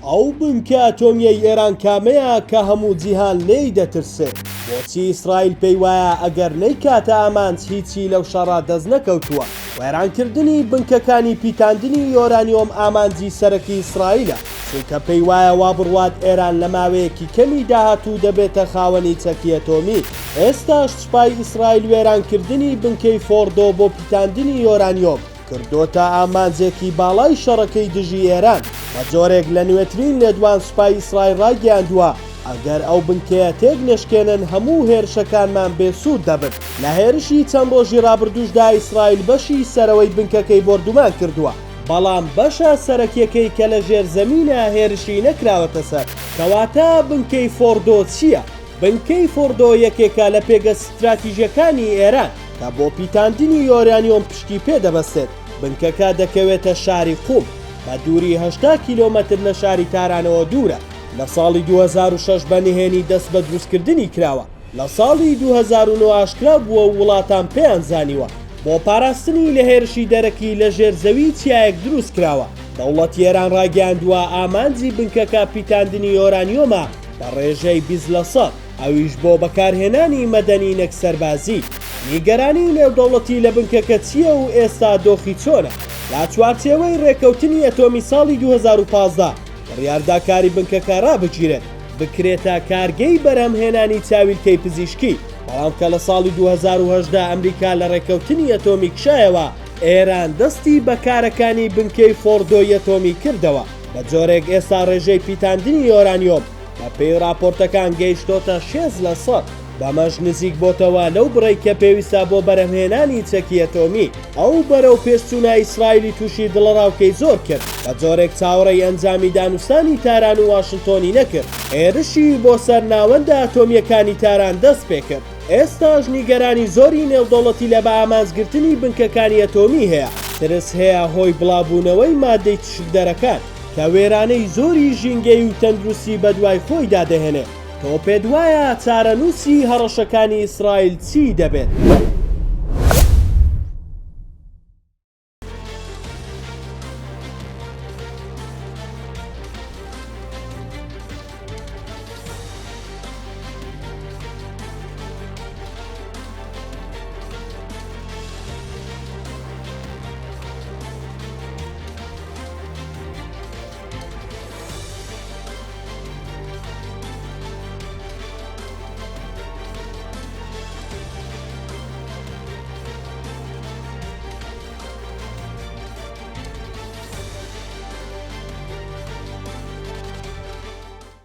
ئەو بنکە ئەتۆمیەی ئێران کامەیە کە هەموو جیهان لێی دەترسێت؟ بۆچی ئیسرائیل پێی وایە ئەگەر نەیکاتە ئامانج هیچی لەو شەڕە دەست نەکەوتووە؟ وێرانکردنی بنکەکانی پیتاندنی یۆرانیۆم ئامانجی سەرەکی ئیسرائیلە، چونکە پێی وایە وا بڕوات ئێران لە ماوەیەکی کەمی داهاتوو دەبێتە خاوەنی چەکی ئەتۆمی. ئێستاش سوپای ئیسرائیل وێرانکردنی بنکەی فۆردۆ بۆ پیتاندنی یۆرانیۆم کردوتە ئامانجێکی باڵای شەڕەکەی دژی ئێران. بە جۆرێک لە نوێترین لێدوان سوپای ئیسرائیل ڕاگەیاندووە ئەگەر ئەو بنکەیە تێک نەشکێنن هەموو هێرشەکانمان بێسوود دەبن. لە هێرشی چەند ڕۆژی ڕابردووشدا ئیسرائیل بەشی سەرەوەی بنکەکەی بۆردومان کردووە، بەڵام بەشە سەرەکیەکەی کە لە ژێر زەمینە هێرشی نەکراوەتە سەر. کەواتە بنکەی فۆردۆ چییە؟ بنکەی فۆردۆ یەکێکە لە پێگە ستراتیژیەکانی ئێران کە بۆ پیتاندنی یۆرانیۆم پشتی پێدەبەستێت. بنکەکە دەکەوێتە شاری قوم، بە دووری 80 کیلۆمەتر لە شاری تارانەوە دوورە. لە ساڵی 2006 بەنهێنی دەست بە دروستکردنی کراوە. لە ساڵی 2009 ئاشکرا بووە وڵاتان پێیان زانیوە بۆ پاراستنی لە هێرشی دەرەکی لە ژێر زەوی چیایەک دروست کراوە. دەوڵەتی ئێران ڕاگەیاندووە ئامانجی بنکەکە پیتاندنی یۆرانیۆمە بە ڕێژەی 20% ئەویش بۆ بەکارهێنانی مەدەنینەک سەربازی. نیگەرانی نێودەوڵەتی لە بنکەکە چییە و ئێستا دۆخی چۆنە؟ لا چوارچێوەی ڕێکەوتنی ئەتۆمی ساڵی 2015 ڕیارداکاری بنکەکە ڕابگیرێت بکرێتە کارگەی بەرهەمهێنانی چاویلکەی پزیشکی، بەڵام کە لە ساڵی 2018 ئەمریکا لە ڕێکەوتنی ئەتۆمی کشایەوە ئێران دەستی بەکارەکانی بنکەی فۆردۆی ئەتۆمی کردەوە. بە جۆرێک ئێستا ڕێژەی پیتاندنی یۆرانیۆم بە پێی راپۆرتەکان گەیشتۆتە 6%. بەمەش نزیک بۆتەوە لەو بڕێی کە پێویستە بۆ بەرهەمهێنانی چەکی ئەتۆمی. ئەو بەرەو پێشچوونە ئیسرائیلی تووشی دڵەڕاوکەی زۆر کرد، بە جۆرێک چاوەڕێی ئەنجامی دانوستانی تاران و واشنتۆنی نەکرد. هێرشی بۆ سەر ناوەندە ئەتۆمیەکانی تاران دەست پێ کرد. ئێستاش نیگەرانی زۆری نێودەوڵەتی لە بە ئامانجگرتنی بنکەکانی ئەتۆمی هەیە. ترس هەیە هۆی بڵاوبوونەوەی مادەی تشکدەرەکان کە وێرانەی زۆری ژینگەی و تەندروستی بەدوای خۆی دادەهێنێت. تۆ پێت وایە چارەنووسی هەڕەشەکانی ئیسرائیل چی دەبێت؟